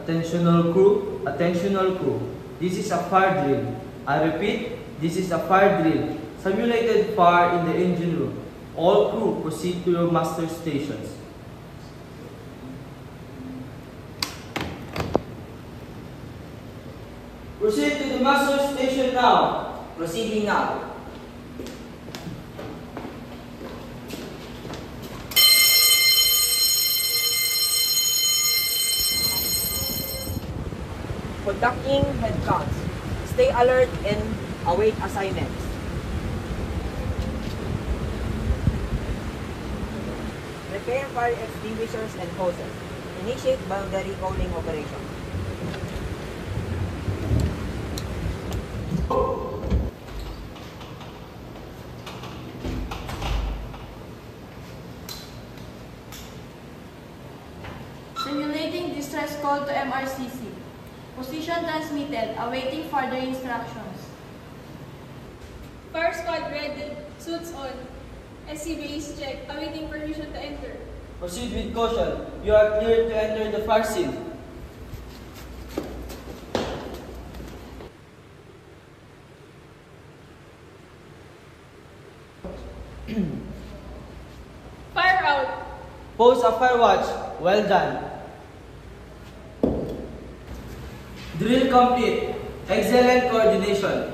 Attention all crew, attention all crew. This is a fire drill. I repeat, this is a fire drill. Simulated fire in the engine room. All crew proceed to your master stations. Proceed to the master station now. Proceeding now. Conducting head counts. Stay alert and await assignments. Prepare fire extinguishers and hoses. Initiate boundary coding operation. Simulating distress call to MRCC. Position transmitted, awaiting further instructions. Fire squad ready, suits on. SC base check, awaiting permission to enter. Proceed with caution. You are cleared to enter the fire scene. Fire out. Post a fire watch. Well done. Drill complete. Excellent coordination.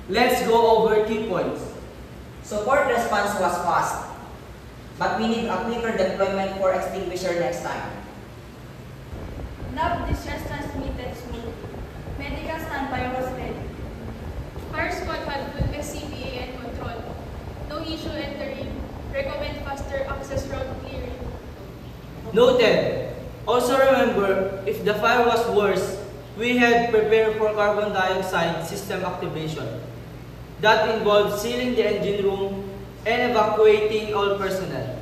Let's go over key points. Support response was fast, but we need a quicker deployment for extinguisher next time. Nav distress transmitted smooth. Medical standby was ready. Fire squad had full SCBA and control. No issue entering. Recommend faster access route clearing. Noted. Also remember, if the fire was worse, we had prepared for carbon dioxide system activation. That involves sealing the engine room and evacuating all personnel.